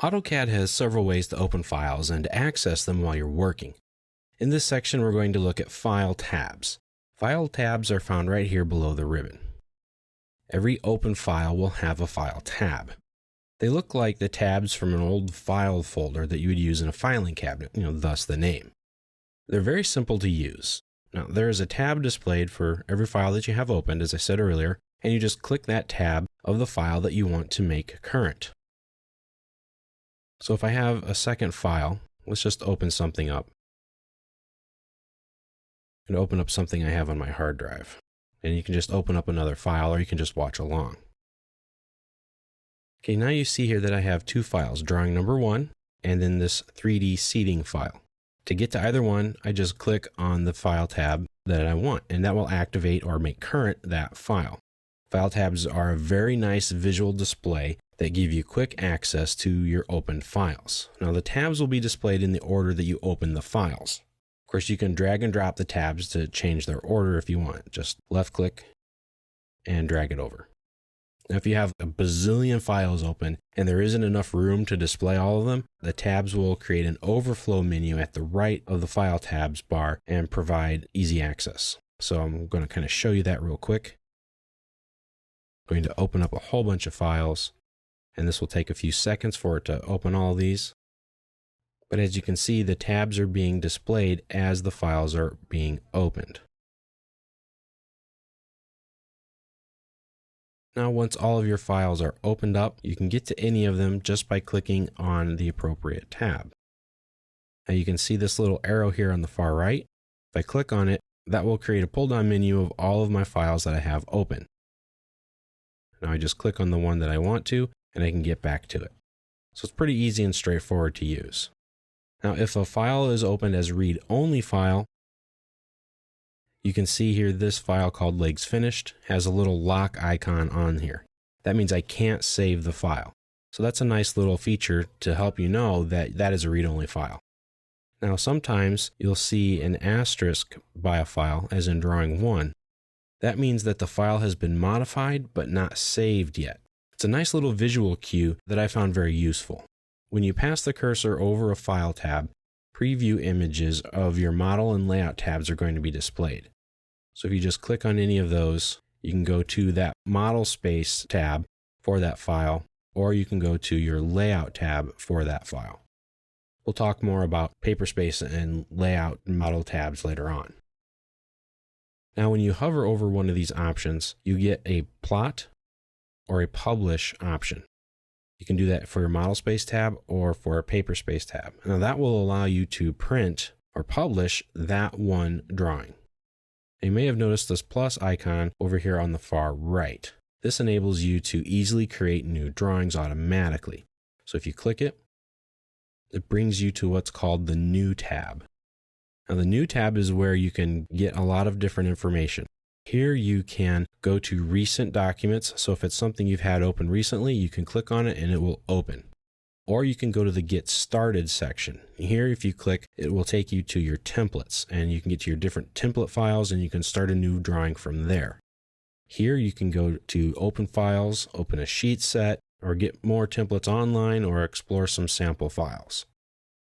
AutoCAD has several ways to open files and to access them while you're working. In this section, we're going to look at File tabs. File tabs are found right here below the ribbon. Every open file will have a File tab. They look like the tabs from an old file folder that you would use in a filing cabinet, thus the name. They're very simple to use. Now, there is a tab displayed for every file that you have opened, as I said earlier, and you just click that tab of the file that you want to make current. So if I have a second file, let's just open something up. I'm going to open up something I have on my hard drive. And you can just open up another file, or you can just watch along. Okay, now you see here that I have two files, drawing number 1, and then this 3D seating file. To get to either one, I just click on the File tab that I want, and that will activate or make current that file. File tabs are a very nice visual display that give you quick access to your opened files. Now, the tabs will be displayed in the order that you open the files. Of course, you can drag and drop the tabs to change their order if you want. Just left click and drag it over. Now, if you have a bazillion files open and there isn't enough room to display all of them, the tabs will create an overflow menu at the right of the File tabs bar and provide easy access. So I'm going to kind of show you that real quick. I'm going to open up a whole bunch of files, and this will take a few seconds for it to open all of these. But as you can see, the tabs are being displayed as the files are being opened. Now, once all of your files are opened up, you can get to any of them just by clicking on the appropriate tab. Now you can see this little arrow here on the far right. If I click on it, that will create a pull-down menu of all of my files that I have open. Now I just click on the one that I want to, and I can get back to it. So it's pretty easy and straightforward to use. Now, if a file is opened as a read-only file, you can see here this file called Legs Finished has a little lock icon on here. That means I can't save the file. So that's a nice little feature to help you know that that is a read-only file. Now, sometimes you'll see an asterisk by a file, as in drawing 1. That means that the file has been modified but not saved yet. It's a nice little visual cue that I found very useful. When you pass the cursor over a file tab, preview images of your model and layout tabs are going to be displayed. So if you just click on any of those, you can go to that model space tab for that file, or you can go to your layout tab for that file. We'll talk more about paper space and layout and model tabs later on. Now, when you hover over one of these options, you get a plot or a publish option. You can do that for your model space tab or for a paper space tab. Now, that will allow you to print or publish that one drawing. You may have noticed this plus icon over here on the far right. This enables you to easily create new drawings automatically. So if you click it, it brings you to what's called the New tab. Now, the New tab is where you can get a lot of different information. Here you can go to recent documents. So if it's something you've had open recently, you can click on it and it will open. Or you can go to the Get Started section. Here, if you click, it will take you to your templates, and you can get to your different template files and you can start a new drawing from there. Here you can go to Open Files, open a sheet set, or get more templates online, or explore some sample files.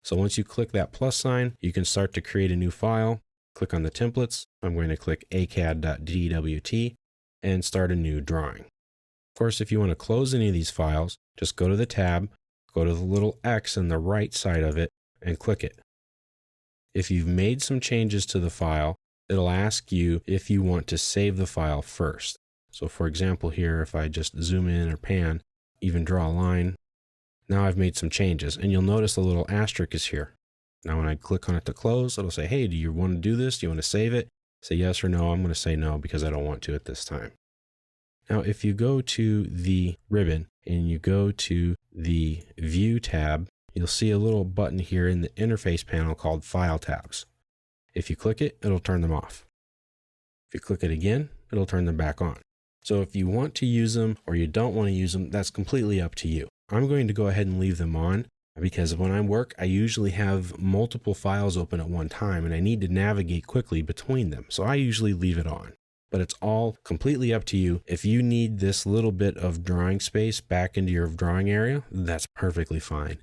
So once you click that plus sign, you can start to create a new file. Click on the templates. I'm going to click acad.dwt and start a new drawing. Of course, if you want to close any of these files, just go to the tab, go to the little X on the right side of it, and click it. If you've made some changes to the file, it'll ask you if you want to save the file first. So for example here, if I just zoom in or pan, even draw a line, now I've made some changes, and you'll notice a little asterisk is here. Now when I click on it to close, it'll say, hey, do you want to do this? Do you want to save it? Say yes or no. I'm going to say no because I don't want to at this time. Now, if you go to the ribbon and you go to the View tab, you'll see a little button here in the interface panel called File tabs. If you click it, it'll turn them off. If you click it again, it'll turn them back on. So if you want to use them or you don't want to use them, that's completely up to you. I'm going to go ahead and leave them on because when I work, I usually have multiple files open at one time and I need to navigate quickly between them. So I usually leave it on. but it's all completely up to you. If you need this little bit of drawing space back into your drawing area, that's perfectly fine.